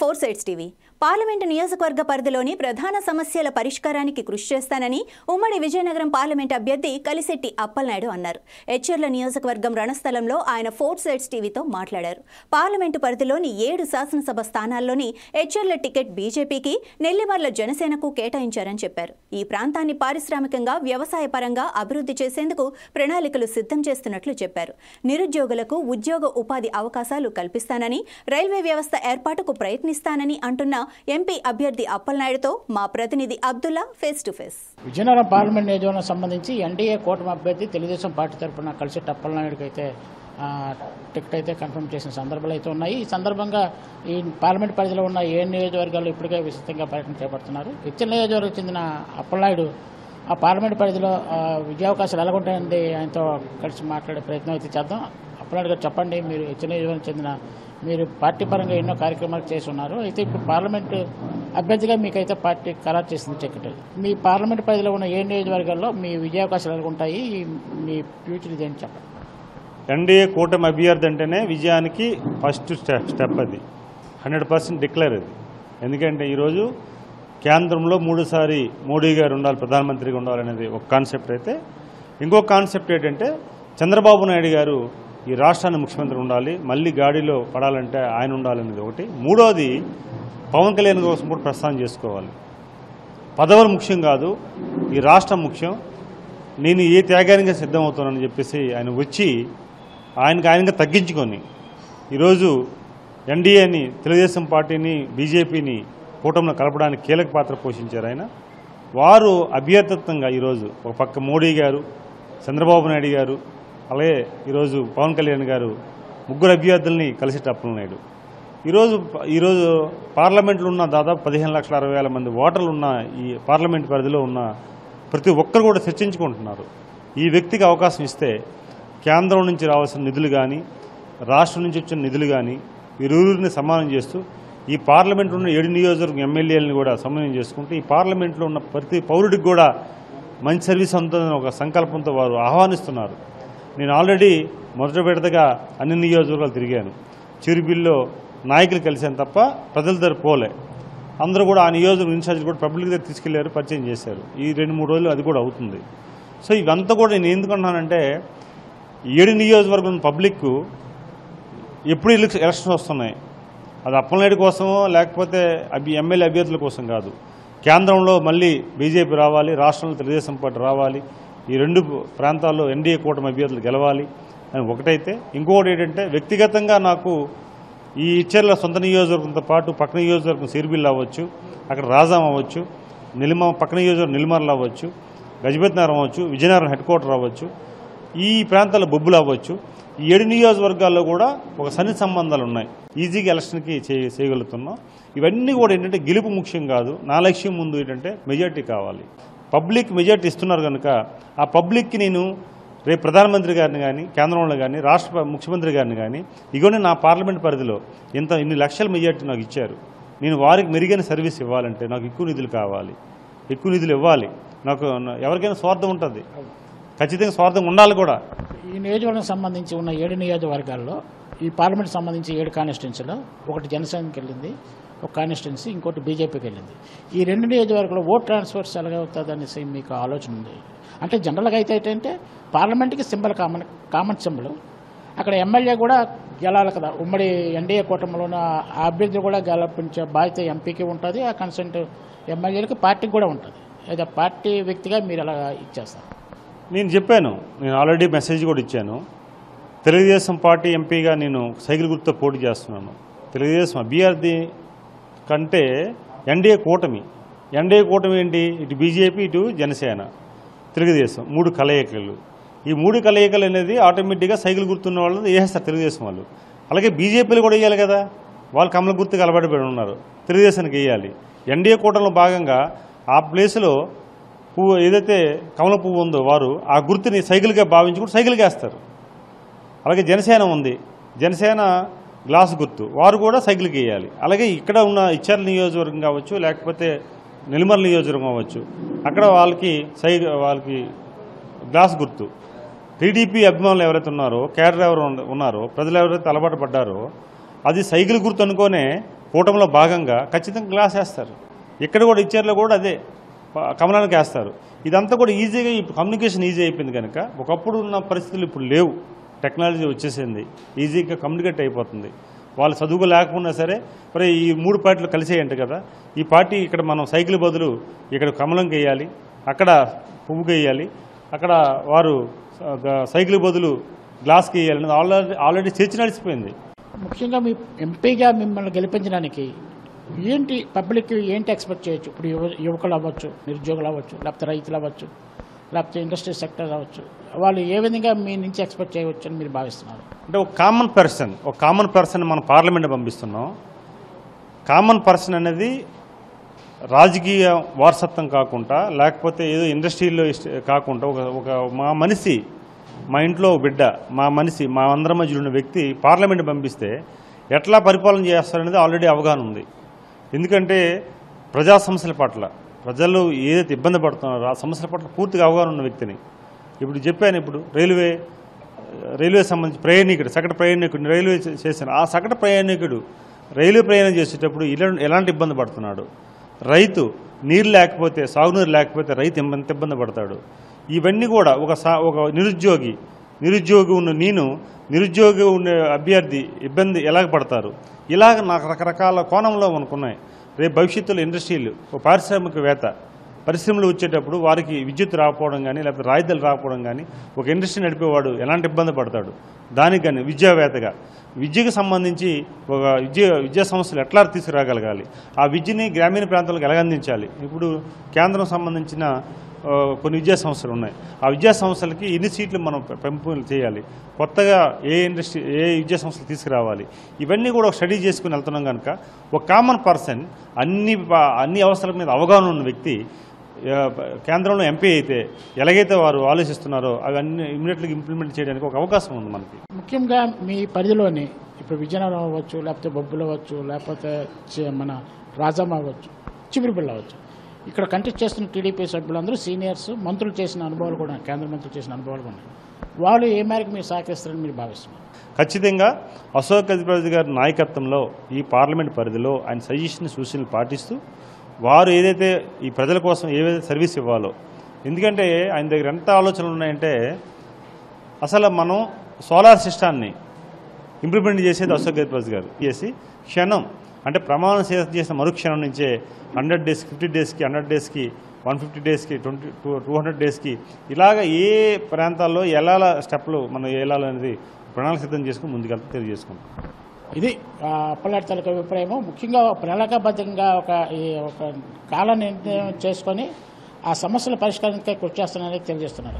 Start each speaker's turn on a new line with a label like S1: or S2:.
S1: Four sides TV parliament నియోజకవర్గ పరిధిలోని ప్రధాన సమస్యల పరిష్కారానికి కృషి చేస్తానని ఉమ్మడి విజయనగరం పార్లమెంట్ అభ్యర్థి కలిశెట్టి అప్పలనాయుడు అన్నారు. ఎచ్చెర్ల నియోజకవర్గం రణస్థలంలో ఆయన ఫోర్ సైడ్స్ టీవీతో మాట్లాడారు. పార్లమెంటు పరిధిలోని 7 శాసనసభ స్థానాల్లోని ఎచ్చెర్ల టికెట్ బీజేపీకి, నెల్లిమర్ల జనసేనకు కేటాయించారని చెప్పారు. ఈ ప్రాంతాన్ని పారిశ్రామికంగా, వ్యవసాయ పరంగా అభివృద్ధి చేసేందుకు ప్రణాళికలు సిద్ధం చేస్తున్నట్లు చెప్పారు. నిరుద్యోగులకు ఉద్యోగ ఉపాధి అవకాశాలు కల్పిస్తానని, రైల్వే వ్యవస్థ ఏర్పాటుకు ప్రయత్నిస్తానని అంటున్న ఎంపీ అభ్యర్థి అప్పలనాయుడుతో మా ప్రతినిధి Abdullah face to face.
S2: Vizianagaram parliament నియోజకవర్గం సంబంధించి ఎన్డీఏ కూటమి అభ్యర్థి తెలుగుదేశం పార్టీ తరఫున కలిశెట్టి అప్పలనాయుడుకి అయితే టికెట్ అయితే కన్ఫర్మ్ చేసిన సందర్భాలు అయితే ఉన్నాయి. ఈ సందర్భంగా ఈ పార్లమెంట్ పరిధిలో ఉన్న 7 నియోజకవర్గాల్లో ఇప్పటికే విస్తృతంగా పర్యటన చేపడుతున్నారు. ఎచ్చెర్ల నియోజకవర్గం చెందిన అప్పలనాయుడు ఆ పార్లమెంట్ పరిధిలో విజయావకాశాలు ఎలాగుంటాయండి ఆయనతో కలిసి మాట్లాడే ప్రయత్నం అయితే చేద్దాం. అప్పలనాయుడు గారు చెప్పండి, మీరు ఎచ్చెర్ల నియోజకవర్గం చెందిన మీరు పార్టీ పరంగా ఎన్నో కార్యక్రమాలు చేసి ఉన్నారు. అయితే ఇప్పుడు పార్లమెంటు అభ్యర్థిగా మీకైతే పార్టీ ఖరారు చేసింది టికెట్. మీ పార్లమెంట్ పరిధిలో ఉన్న 7 నియోజకవర్గాల్లో మీ విజయావకాశాలు ఎలా ఉంటాయి, మీ ఫ్యూచర్ ఇదేంటి చెప్పండి.
S3: ఎన్డీఏ కూటమి అభ్యర్థి అంటేనే విజయానికి ఫస్ట్ స్టెప్ అది 100% డిక్లేర్ అది. ఎందుకంటే ఈరోజు కేంద్రంలో 3 సారి మోడీ గారు ఉండాలి, ప్రధానమంత్రిగా ఉండాలనేది ఒక కాన్సెప్ట్ అయితే, ఇంకొక కాన్సెప్ట్ ఏంటంటే చంద్రబాబు నాయుడు గారు ఈ రాష్ట్రాన్ని ముఖ్యమంత్రి ఉండాలి, మళ్ళీ గాడిలో పడాలంటే ఆయన ఉండాలనేది ఒకటి. మూడోది పవన్ కళ్యాణ్ కోసం కూడా ప్రస్థానం చేసుకోవాలి. పదవులు ముఖ్యం కాదు, ఈ రాష్ట్రం ముఖ్యం, నేను ఏ త్యాగానికి సిద్ధమవుతానని చెప్పేసి ఆయన వచ్చి ఆయనగా తగ్గించుకొని ఈరోజు ఎన్డీఏని, తెలుగుదేశం పార్టీని, బీజేపీని కూటమిలో కలపడానికి కీలక పాత్ర పోషించారు ఆయన. వారు అభ్యర్థిత్వంగా ఈరోజు ఒక పక్క మోడీ గారు, చంద్రబాబు నాయుడు గారు, అలాగే ఈరోజు పవన్ కళ్యాణ్ గారు, ముగ్గురు అభ్యర్థుల్ని కలిశెట్టి అప్పలనాయుడు ఈరోజు పార్లమెంట్లో ఉన్న దాదాపు 15,60,000 మంది ఓటర్లు ఉన్న ఈ పార్లమెంట్ పరిధిలో ఉన్న ప్రతి ఒక్కరు కూడా చర్చించుకుంటున్నారు. ఈ వ్యక్తికి అవకాశం ఇస్తే కేంద్రం నుంచి రావాల్సిన నిధులు కానీ, రాష్ట్రం నుంచి వచ్చిన నిధులు కానీ వీరూరిని సమానం చేస్తూ ఈ పార్లమెంట్లో ఉన్న 7 నియోజకవర్గం ఎమ్మెల్యేలను కూడా సమన్వయం చేసుకుంటూ ఈ పార్లమెంట్లో ఉన్న ప్రతి పౌరుడికి కూడా మంచి సర్వీస్ అందుతుందని ఒక సంకల్పంతో వారు ఆహ్వానిస్తున్నారు. నేను ఆల్రెడీ మొదటి విడతగా అన్ని నియోజకవర్గాలు తిరిగాను. చిరుబిల్లో నాయకులు కలిశాను తప్ప ప్రజల దగ్గర పోలే. అందరూ కూడా ఆ నియోజకవర్గం ఇన్ఛార్జ్ కూడా పబ్లిక్ దగ్గర తీసుకెళ్లారు, పరిచయం చేశారు. ఈ 2-3 రోజులు అది కూడా అవుతుంది. సో ఇవంతా కూడా నేను ఎందుకంటున్నానంటే 7 నియోజకవర్గం పబ్లిక్ ఎప్పుడు ఎలక్షన్ వస్తున్నాయి, అది అప్పలనాయుడు కోసమో లేకపోతే ఎమ్మెల్యే అభ్యర్థుల కోసం కాదు. కేంద్రంలో మళ్ళీ బీజేపీ రావాలి, రాష్ట్రంలో తెలుగుదేశం పార్టీ రావాలి, ఈ 2 ప్రాంతాల్లో ఎన్డీఏ కూటమి అభ్యర్థులు గెలవాలి అని ఒకటైతే, ఇంకొకటి ఏంటంటే వ్యక్తిగతంగా నాకు ఈ ఇచ్చెర్ల సొంత నియోజకవర్గంతో పాటు పక్క నియోజకవర్గం సిరిబిల్ అవ్వచ్చు, అక్కడ రాజాం అవ్వచ్చు, పక్క నియోజకవర్గం నిల్మర్లు అవ్వచ్చు, గజపతినగరం అవ్వచ్చు, విజయనగరం హెడ్ క్వార్టర్ అవ్వచ్చు, ఈ ప్రాంతాల్లో బొబ్బులు అవ్వచ్చు, ఈ 7 నియోజకవర్గాల్లో కూడా ఒక సన్నిహిత సంబంధాలు ఉన్నాయి. ఈజీగా ఎలక్షన్కి చేయగలుగుతున్నాం. ఇవన్నీ కూడా ఏంటంటే గెలుపు ముఖ్యం కాదు, నా లక్ష్యం ముందు ఏంటంటే మెజార్టీ కావాలి. పబ్లిక్ మెజార్టీ ఇస్తున్నారు కనుక ఆ పబ్లిక్కి నేను రేపు ప్రధానమంత్రి గారిని కానీ, కేంద్రంలో కానీ, రాష్ట్ర ముఖ్యమంత్రి గారిని కానీ, ఇగోనే నా పార్లమెంట్ పరిధిలో ఇన్ని లక్షల మెజార్టీ నాకు ఇచ్చారు, నేను వారికి మెరుగైన సర్వీస్ ఇవ్వాలంటే నాకు ఎక్కువ నిధులు కావాలి, ఎక్కువ నిధులు ఇవ్వాలి. నాకు ఎవరికైనా స్వార్థం ఉంటుంది, ఖచ్చితంగా స్వార్థం ఉండాలి కూడా.
S2: ఈ నియోజకవర్గం సంబంధించి ఉన్న 7 నియోజకవర్గాల్లో ఈ పార్లమెంట్ సంబంధించి 7 కాన్స్టిట్యున్సీలో ఒకటి జనసేనకి వెళ్ళింది, ఒక కాన్స్టిట్యున్సీ ఇంకోటి బీజేపీకి వెళ్ళింది. ఈ 2 నియోజకవర్గాల్లో ఓట్ ట్రాన్స్ఫర్స్ ఎలాగవుతుంది అనేసి మీకు ఆలోచన ఉంది? అంటే జనరల్గా అయితే ఏంటంటే పార్లమెంట్కి సింబల్ కామన్ సింబల్, అక్కడ ఎమ్మెల్యే కూడా గెలాలి కదా. ఉమ్మడి ఎన్డీఏ కూటమిలో ఉన్న అభ్యర్థి కూడా గెలిపించే బాధ్యత ఎంపీకి ఉంటుంది, ఆ కన్సెంట్ ఎమ్మెల్యేలకి పార్టీకి కూడా ఉంటుంది. అయితే పార్టీ వ్యక్తిగా మీరు ఎలా ఇచ్చేస్తారు?
S3: నేను చెప్పాను, నేను ఆల్రెడీ మెసేజ్ కూడా ఇచ్చాను. తెలుగుదేశం పార్టీ ఎంపీగా నేను సైకిల్ గుర్తుతో పోటీ చేస్తున్నాను. తెలుగుదేశం అభ్యర్థి కంటే ఎన్డీఏ కూటమి ఏంటి, ఇటు బీజేపీ, ఇటు జనసేన, తెలుగుదేశం 3 కలయికలు. ఈ 3 కలయికలు అనేది ఆటోమేటిక్గా సైకిల్ గుర్తున్న వాళ్ళు వేస్తారు తెలుగుదేశం వాళ్ళు. అలాగే బీజేపీలు కూడా వేయాలి కదా, వాళ్ళు కమల గుర్తుకు అలవాటు పడి ఉన్నారు, తెలుగుదేశానికి వేయాలి. ఎన్డీఏ కూటమిలో భాగంగా ఆ ప్లేస్లో పువ్వు ఏదైతే కమల పువ్వు ఉందో వారు ఆ గుర్తుని సైకిల్గా భావించుకుంటూ సైకిల్గా వేస్తారు. అలాగే జనసేన ఉంది, జనసేన గ్లాస్ గుర్తు, వారు కూడా సైకిల్కి వేయాలి. అలాగే ఇక్కడ ఉన్న ఇచ్చెర్ల నియోజకవర్గం కావచ్చు, లేకపోతే నెల్లిమర్ల నియోజకవర్గం అవ్వచ్చు, అక్కడ వాళ్ళకి గ్లాస్ గుర్తు. టీడీపీ అభిమానులు ఎవరైతే ఉన్నారో, కేడర్ ఎవరు ఉన్నారో, ప్రజలు ఎవరైతే అలవాటు పడ్డారో అది సైకిల్ గుర్తు అనుకోనే కూటమిలో భాగంగా ఖచ్చితంగా గ్లాస్ వేస్తారు. ఇక్కడ కూడా ఇచ్చేర్లో కూడా అదే కమలానికి వేస్తారు. ఇదంతా కూడా ఈజీగా ఈ కమ్యూనికేషన్ ఈజీ అయిపోయింది కనుక ఒకప్పుడు ఉన్న పరిస్థితులు ఇప్పుడు లేవు. టెక్నాలజీ వచ్చేసింది, ఈజీగా కమ్యూనికేట్ అయిపోతుంది. వాళ్ళు చదువు లేకపోయినా సరే మరి ఈ 3 పార్టీలు కలిసేయంట కదా, ఈ పార్టీ ఇక్కడ మనం సైకిల్ బదులు ఇక్కడ కమలంకి వేయాలి, అక్కడ పువ్వుకి వేయాలి, అక్కడ వారు సైకిల్ బదులు గ్లాస్కి వేయాలని ఆల్రెడీ చర్చ నడిచిపోయింది.
S2: ముఖ్యంగా మీ ఎంపీగా మిమ్మల్ని గెలిపించడానికి పబ్లిక్ ఏంటి ఎక్స్పెక్ట్ చేయొచ్చు? ఇప్పుడు యువకులు అవ్వచ్చు, నిరుద్యోగులు అవ్వచ్చు, లేకపోతే రైతులు అవ్వచ్చు, లేకపోతే ఇండస్ట్రీ సెక్టర్ అవ్వచ్చు, వాళ్ళు ఏ విధంగా మీ నుంచి ఎక్స్పెక్ట్ చేయవచ్చు అని మీరు భావిస్తున్నారు?
S3: అంటే ఒక కామన్ పర్సన్ మనం పార్లమెంట్ పంపిస్తున్నాం. కామన్ పర్సన్ అనేది రాజకీయ వారసత్వం కాకుండా, లేకపోతే ఏదో ఇండస్ట్రీలో కాకుండా ఒక మా మనిషి, మా ఇంట్లో బిడ్డ, మా మనిషి, మా అందరి మధ్యలో ఉన్న వ్యక్తి పార్లమెంట్ పంపిస్తే ఎట్లా పరిపాలన చేస్తారనేది ఆల్రెడీ అవగాహన ఉంది. ఎందుకంటే ప్రజా సమస్యల పట్ల ప్రజలు ఏదైతే ఇబ్బంది పడుతున్నారో ఆ సమస్యల పట్ల పూర్తిగా అవగాహన ఉన్న వ్యక్తిని. ఇప్పుడు చెప్పాను, ఇప్పుడు రైల్వే సంబంధించి ప్రయాణికుడు, సగటు ప్రయాణికుడిని రైల్వే చేశాను. ఆ సగటు ప్రయాణికుడు రైల్వే ప్రయాణం చేసేటప్పుడు ఎలాంటి ఇబ్బంది పడుతున్నాడు, రైతు నీరు లేకపోతే, సాగునీరు లేకపోతే రైతు ఎంత ఇబ్బంది పడతాడు, ఇవన్నీ కూడా ఒక నిరుద్యోగి ఉన్న నిరుద్యోగి ఉండే అభ్యర్థి ఇబ్బంది ఎలాగ పడతారు, ఇలాగ నాకు రకరకాల కోణంలో మనకున్నాయి. రేపు భవిష్యత్తులో ఇండస్ట్రీలు, ఒక పారిశ్రామికవేత్త పరిశ్రమలు వచ్చేటప్పుడు వారికి విద్యుత్ రాకపోవడం కానీ, లేకపోతే రాయితీలు రాకపోవడం కానీ, ఒక ఇండస్ట్రీ నడిపేవాడు ఎలాంటి ఇబ్బంది పడతాడు, దానికి కానీ విద్యావేత్తగా విద్యకు సంబంధించి ఒక విద్యా సంస్థలు ఎట్లా తీసుకురాగలగాలి, ఆ విద్యని గ్రామీణ ప్రాంతాలకు ఎలా అందించాలి. ఇప్పుడు కేంద్రం సంబంధించిన కొన్ని విద్యా సంస్థలు ఉన్నాయి. ఆ విద్యా సంస్థలకి ఎన్ని సీట్లు మనం పెంపుదల చేయాలి, కొత్తగా ఏ విద్యా సంస్థలు తీసుకురావాలి, ఇవన్నీ కూడా స్టడీ చేసుకుని వెళ్తున్నాం కనుక ఒక కామన్ పర్సన్ అన్ని అవసరాల మీద అవగాహన ఉన్న వ్యక్తి కేంద్రంలో ఎంపీ అయితే ఎలాగైతే వారు ఆలోచిస్తున్నారో అవన్నీ ఇమ్మీడియట్గా ఇంప్లిమెంట్ చేయడానికి ఒక అవకాశం ఉంది మనకి.
S2: ముఖ్యంగా మీ పరిధిలోని ఇప్పుడు విజయనగరం అవ్వచ్చు, లేకపోతే బొబ్బులు అవ్వచ్చు, లేకపోతే మన రాజామ అవ్వచ్చు, చిగురుపిల్ల అవ్వచ్చు, ఇక్కడ కంటెస్ట్ చేస్తున్న టీడీపీ సభ్యులందరూ సీనియర్స్, మంత్రులు చేసిన అనుభవాలు కూడా, కేంద్ర మంత్రులు చేసిన అనుభవాలు కూడా ఉన్నాయి. వాళ్ళు ఏ మేరకు మీరు సహకరిస్తారని మీరు భావిస్తున్నారు?
S3: ఖచ్చితంగా అశోక్ గజపతి గారి నాయకత్వంలో ఈ పార్లమెంట్ పరిధిలో ఆయన సూచనలు పాటిస్తూ వారు ఏదైతే ఈ ప్రజల కోసం ఏదైతే సర్వీస్ ఇవ్వాలో, ఎందుకంటే ఆయన దగ్గర ఎంత ఆలోచనలు ఉన్నాయంటే అసలు మనం సోలార్ సిస్టాన్ని ఇంప్లిమెంట్ చేసేది అశోక్ గజపతి గారు చేసి క్షణం అంటే ప్రమాణం చేసిన మరుక్షణం నుంచే 100 డేస్, 50 డేస్కి, 100 డేస్కి, 150 డేస్కి, 200 డేస్కి ఇలాగ ఏ ప్రాంతాల్లో ఎలా స్టెప్లు మనం వెళ్ళాలనేది ప్రణాళిక సిద్ధం చేసుకుని ముందుకెళ్తే తెలియజేసుకుంటాం.
S2: ఇది అప్పలాంటి తాలూకా అభిప్రాయము. ముఖ్యంగా ప్రణాళికాబద్ధంగా ఒక కాలాన్ని నిర్ణయం చేసుకొని ఆ సమస్యల పరిష్కారానికి కృషి చేస్తున్నారని తెలియజేస్తున్నారు.